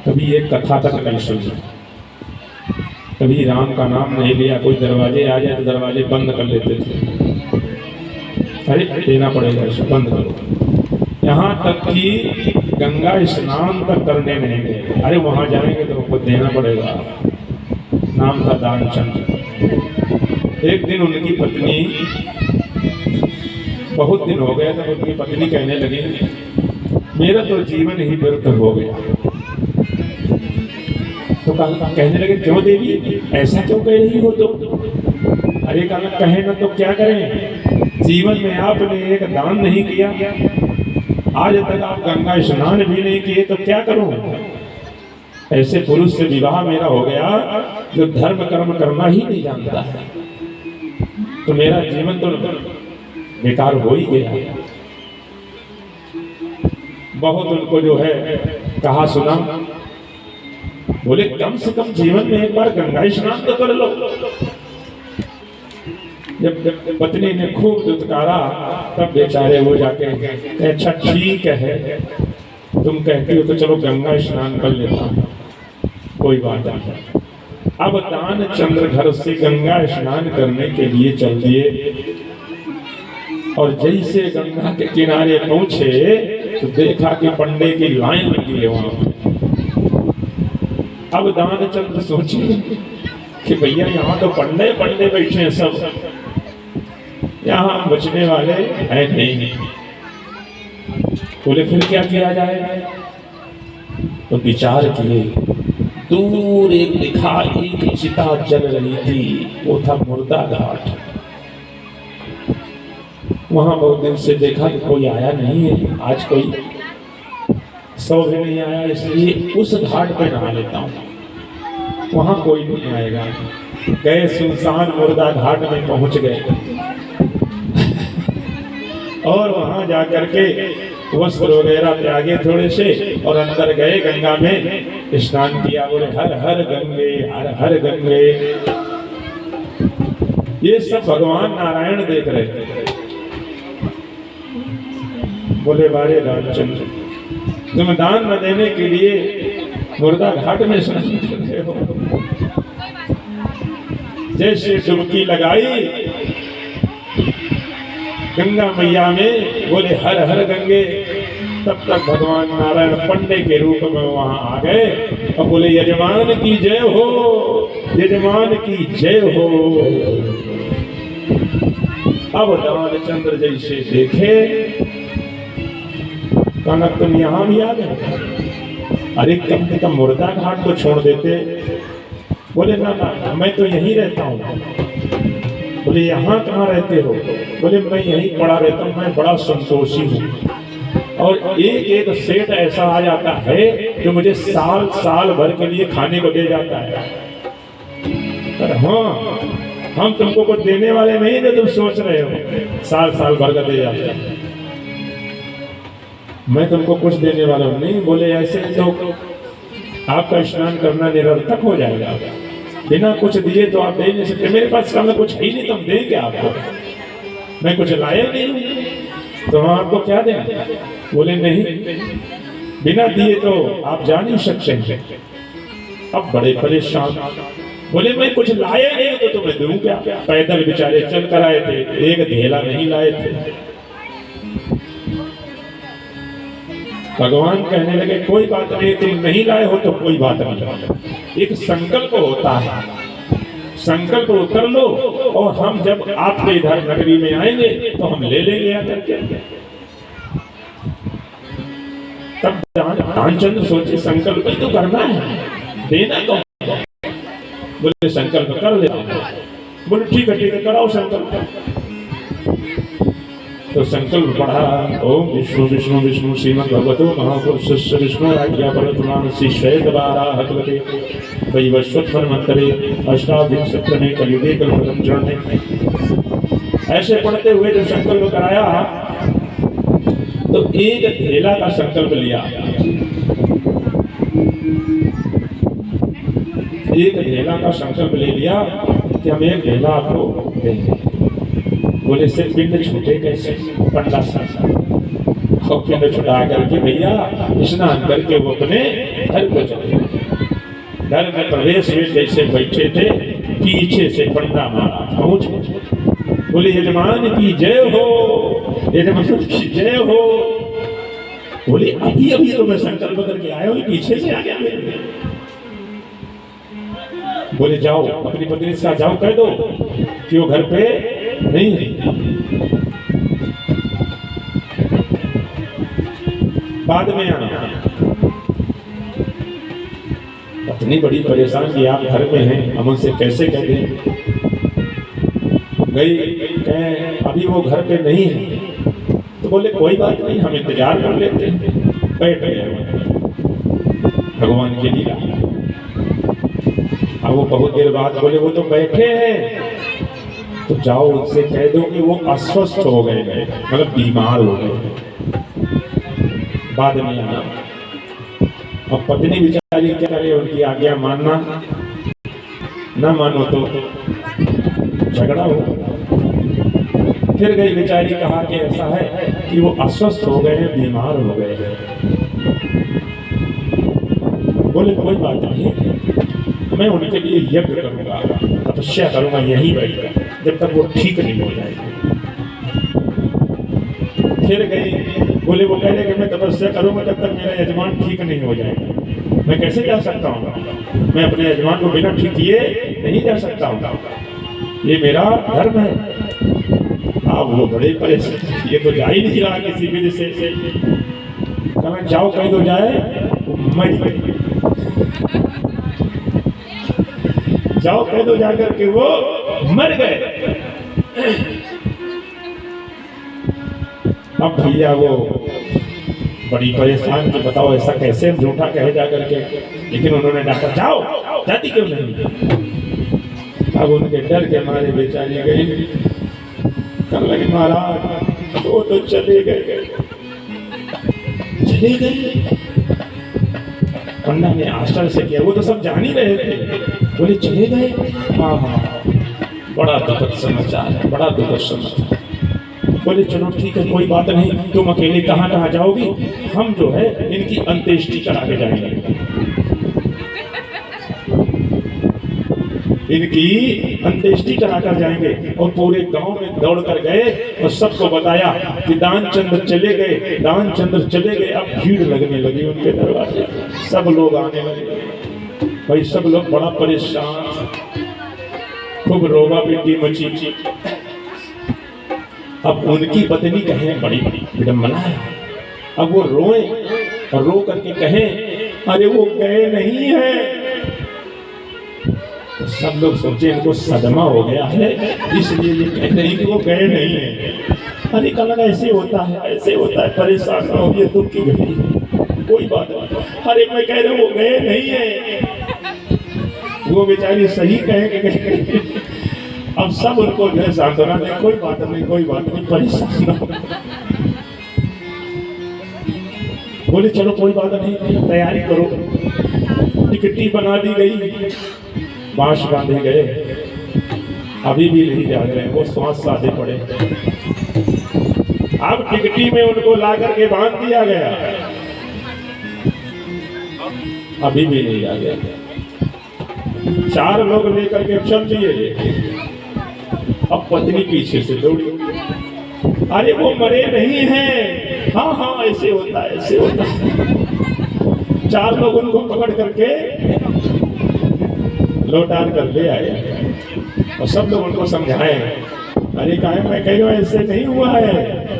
कभी एक कथा तक नहीं सुनी, कभी राम का नाम नहीं लिया। कोई दरवाजे आ जाए तो दरवाजे बंद कर लेते थे, अरे देना पड़ेगा इसको, बंद करो। यहाँ तक कि गंगा स्नान तक करने नहीं गए, अरे वहाँ जाएंगे तो उनको देना पड़ेगा। नाम था दानचंद। एक दिन उनकी पत्नी, बहुत दिन हो गया था, उनकी पत्नी कहने लगी मेरा तो जीवन ही व्यर्थ हो गया। तो कहने लगे क्यों देवी, ऐसा क्यों कह रही हो? तो अरे कहे ना तो क्या करें, जीवन में आपने एक दान नहीं किया, आज तक आप गंगा स्नान भी नहीं किए, तो क्या करूं? ऐसे पुरुष से विवाह मेरा हो गया जो धर्म कर्म करना ही नहीं जानता है, तो मेरा जीवन तो बेकार हो ही गया। बहुत उनको जो है कहा सुना, बोले कम से कम जीवन में एक बार गंगा स्नान तो कर लो। जब पत्नी ने खूब दुत्कारा तब बेचारे वो जाके अच्छा ठीक है, तुम कहती हो तो चलो गंगा स्नान कर लेता हूँ, कोई बात नहीं। अब दानचंद्र घर से गंगा स्नान करने के लिए चल दिए, और जैसे गंगा के किनारे पहुंचे तो देखा कि पंडे की लाइन लगी है वहां। अब दानचंद्र सोचे कि भैया यहाँ तो पंडे पंडे बैठे हैं सब, यहाँ बचने वाले हैं नहीं। बोले फिर क्या किया जाए? तो विचार किए, दूर एक दिखा एक चिता जल रही थी, वो था मुर्दा घाट। वहां बहुत दिन से देखा कि कोई आया नहीं है, आज कोई सौ भी नहीं आया, इसलिए उस घाट पे नहा लेता हूँ, वहां कोई नहीं आएगा। गए सुनसान मुर्दा घाट में पहुंच गए और वहां जाकर के वस्त्र वगैरह त्यागे थोड़े से और अंदर गए, गंगा में स्नान किया। बोले हर हर गंगे, हर हर गंगे। ये सब भगवान नारायण देख रहे थे। बोले बारे रामचंद्र, तुम दान न देने के लिए मुर्दा घाट में स्नान कर रहे हो। जैसे डुबकी लगाई गंगा मैया में, बोले हर हर गंगे, तब तक भगवान नारायण पंडे के रूप में वहां आ गए और बोले यजमान की जय हो, यजमान की जय हो। अब दानचंद्र जैसे देखे, कहना तुम यहाँ भी आ गए, अरे कम से कम मुर्दा घाट को छोड़ देते। बोले ना ना, मैं तो यहीं रहता हूँ। बोले यहाँ कहाँ रहते हो? बोले मैं यहीं पड़ा रहता हूँ, मैं बड़ा संतोषी हूँ। और एक एक सेठ ऐसा आ जाता है जो मुझे साल साल भर के लिए खाने को दे जाता है। पर हाँ, हम तुमको कुछ देने वाले नहीं जो तुम सोच रहे हो, साल साल भर का दे जाता है, मैं तुमको कुछ देने वाला हूँ नहीं। बोले ऐसे तो आपका स्नान करना निरर्थक हो जाएगा, बिना कुछ दिए तो आप दे नहीं सकते। मेरे पास कम कुछ है ही नहीं, तुम देंगे आपको, मैं कुछ लाया नहीं तो हम आपको क्या दें? बोले नहीं, बिना दिए तो आप जा नहीं सकते। अब बड़े परेशान, बोले मैं कुछ लाया नहीं तो तुम्हें दूं क्या? पैदल बेचारे चल कर आए थे, एक ढेला नहीं लाए थे। भगवान कहने लगे कोई बात नहीं, तुम नहीं लाए हो तो कोई बात नहीं, एक संकल्प होता है, संकल्प उतर लो और हम जब आपके इधर नगरी में आएंगे तो हम ले लेंगे आकर के। तब दानचंद्र सोचे संकल्प ही तो करना है, देना तो। बोले संकल्प कर ले। बोले ठीक है कराओ संकल्प। तो संकल्प पढ़ा, ओम विष्णु विष्णु विष्णु श्रीमद् भगवतो महापुरुष विष्णु राज्ञा परतुमानसी श्वेत बाराहते वैवस्वत मंत्रे अष्टाविंशति में कलियुगे कल्पतम चरण। ऐसे पढ़ते हुए जो संकल्प कराया तो एक ढेला का संकल्प लिया, एक ढेला का संकल्प ले लिया कि हम एक ढेला आपको देंगे। बोले से पिंड छूटे कैसे? पंडा सा और पिंड छुटा करके भैया स्नान करके वो अपने घर को चले। घर में प्रवेश में जैसे बैठे थे, पीछे से पंडा मारा पहुंच, बोले यजमान की जय हो, यजमान की जय हो। बोले अभी अभी तो मैं संकल्प करके आया हूँ, पीछे से आ गया मेरे। बोले जाओ अपनी पत्नी से जाओ, कह दो कि वो घर पे नहीं है, बाद में आना। पत्नी बड़ी परेशान कि आप घर में हैं, हम उनसे कैसे कह दें। गई कहें अभी वो घर पे नहीं है, तो बोले कोई बात नहीं, हम इंतजार कर लेते हैं। बैठ गए भगवान की लीला। अब वो बहुत देर बाद बोले वो तो बैठे हैं, तो जाओ उनसे कह दो कि वो अस्वस्थ हो गए, मतलब बीमार हो गए, बाद में आना। अब पत्नी बेचारी क्या करे, उनकी आज्ञा मानना, ना मानो तो झगड़ा हो। फिर गई बेचारी, कहा कि ऐसा है कि वो अस्वस्थ हो गए हैं, बीमार हो गए हैं। बोले कोई बात नहीं, मैं उनके लिए यज्ञ करूंगा, तपस्या करूंगा यहीं बैठकर, जब तक वो ठीक नहीं हो जाएगी। फिर गई, बोले वो कह रहे कि मैं तपस्या करूंगा जब तक मेरा यजमान ठीक नहीं हो जाएगा। मैं कैसे जा सकता हूँ, मैं अपने यजमान को बिना ठीक किए नहीं जा सकता हूँ, ये मेरा धर्म है। अब वो बड़े परेशान, ये तो जा ही नहीं रहा किसी विधि से। कहा जाओ कह दो जाए, मर गई। जाओ कह दो जाकर के वो मर गए। अब भैया वो बड़ी परेशान कि बताओ ऐसा कैसे हम झूठा कहे जा करके, लेकिन उन्होंने डाका जाओ, जाती क्यों नहीं। अब उनके डर के मारे बेचारी गई, कहने लगे महाराज वो तो चले गए। चले गए, पंडा ने आश्चर्य से किया, वो तो सब जान ही रहे थे। बोले चले गए, हाँ हाँ, बड़ा दुखद समाचार है, बड़ा दुखद समाचार। बोले चलो ठीक है कोई बात नहीं, तुम अकेले कहाँ कहाँ जाओगी, हम जो है इनकी अंत्येष्टि करा के जाएंगे। इनकी अंत्येष्टि कराकर जाएंगे। और पूरे गांव में दौड़ कर गए और सबको बताया कि दानचंद्र चले गए, दानचंद्र चले गए। अब भीड़ लगने लगी उनके दरवाजे, सब लोग आने लगे। भाई सब लोग बड़ा परेशान, खूब रोवा पिटी मची। अब उनकी पत्नी कहें बड़ी विडम्बना है, अब वो रोए और रो करके कहें अरे वो गए नहीं है। तो सब लोग सोचे इनको सदमा हो गया है, इसलिए ये कहते हैं कि वो गए नहीं है। अरे कल ऐसे होता है, ऐसे होता है, परेशान ना हो, ये दुख की घड़ी है, कोई बात नहीं। अरे मैं कह रहा हूँ वो गए नहीं है। वो बेचारी सही कहे कि गए। अब सब उनको जो है सांत्वना दे, कोई बात नहीं, कोई बात नहीं, परेशान ना हो। बोले चलो कोई बात नहीं, तैयारी करो। टिकटी बना दी गई, बांस बांधे गए, अभी भी नहीं जाग रहे, वो श्वास साधे पड़े। अब टिकटी में उनको ला करके बांध दिया गया, अभी भी नहीं जाग रहे। 4 लोग लेकर के चल दिए। अब पत्नी पीछे से दौड़ी, अरे वो मरे नहीं हैं। हाँ हाँ ऐसे होता है, ऐसे होता है। 4 लोग उनको पकड़ करके लौटान कर ले आए और सब लोग उनको समझाए, अरे कहा मैं कह रहा हूँ ऐसे नहीं हुआ है।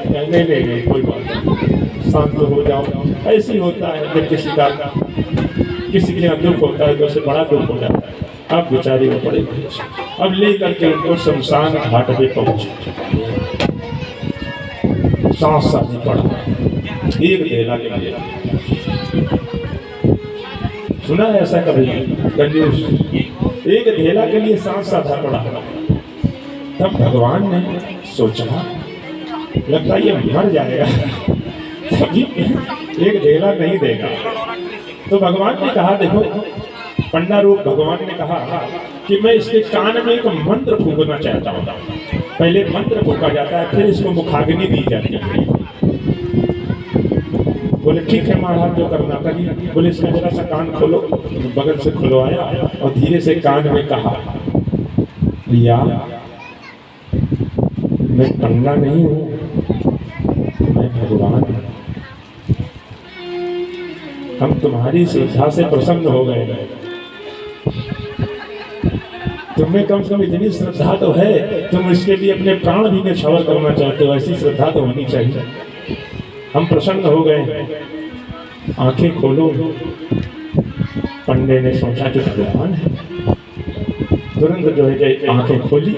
नहीं नहीं नहीं कोई बात नहीं, शांत हो जाओ। ऐसे होता है जब किसी के यहाँ दुख होता है तो उसे बड़ा दुख हो जाता है। अब बेचारी को पड़े, अब ले करके उनको शमशान घाट पे पहुंचे। सांस साधनी पड़ा, एक ढेला के लिए। सुना है ऐसा कभी कंजूस, एक ढेला के लिए सांस साधा पड़ा। तब भगवान ने सोचा लगता ये मर जाएगा, तभी एक ढेला नहीं देगा। तो भगवान ने कहा देखो, पंडा रूप भगवान ने कहा कि मैं इसके कान में एक मंत्र फूंकना चाहता हूँ। पहले मंत्र फूंका जाता है, फिर इसको मुखाग्नि दी जाती है। ठीक है महाराज जो करना करिए। बोले इसका जरा सा कान खोलो, तो बगल से खुलवाया और धीरे से कान में कहा, भैया मैं पंडा नहीं हूँ, मैं भगवान हूँ। हम तुम्हारी श्रद्धा से प्रसन्न हो गए। तुम्हें कम से कम इतनी श्रद्धा तो है, तुम इसके लिए अपने प्राण भी न्यौछावर करना चाहते हो, ऐसी श्रद्धा तो होनी चाहिए। हम प्रसन्न हो गए। आंखें खोलो। पंडे ने सोचा कि भगवान है। तुरंत जो है आंखें खोली।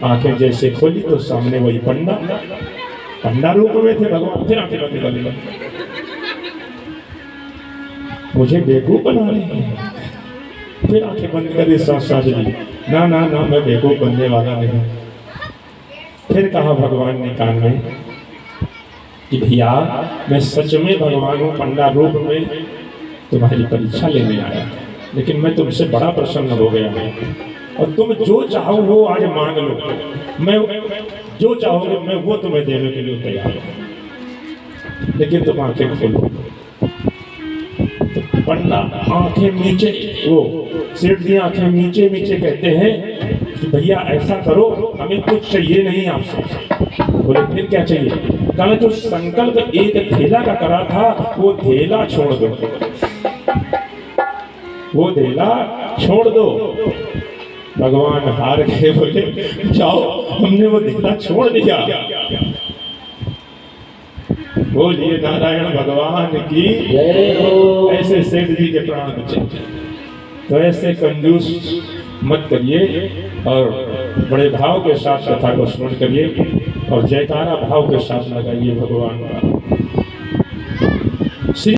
आंखें जैसे खोली तो सामने वही पंडा रूप में थे भगवान। फिर आंखें बंद कर ली। मुझे बेवकूफ बना रहे हैं। फिर आंखें बंद कर साथ ली। ना ना ना, मैं बेवकूफ बनने वाला नहीं। फिर कहा भगवान ने कान में कि भैया मैं सच में भगवान हूँ, पंडा रूप में तुम्हारी परीक्षा लेने आया, लेकिन मैं तुमसे बड़ा प्रसन्न हो गया हूँ और तुम जो चाहो वो आज मांग लो। मैं जो चाहोगे मैं वो तुम्हें देने के लिए तैयार हूँ, लेकिन तुम आंखें खोलो। तो पंडा आंखें नीचे, वो सेठ जी आंखें नीचे नीचे कहते हैं कि भैया ऐसा करो, हमें कुछ चाहिए नहीं आपसे। बोले फिर क्या चाहिए? कहा जो संकल्प एक धेला का करा था वो धेला छोड़ दो, वो धेला छोड़ दो। भगवान हार गए। बोले जाओ, हमने वो धेला छोड़ दिया। बोलिए नारायण भगवान की जय हो। ऐसे सेठ जी के प्राण बचे। तो ऐसे कंजूस मत करिए और बड़े भाव के साथ कथा को स्मरण करिए और जयकारा भाव के साथ लगाइए भगवान का।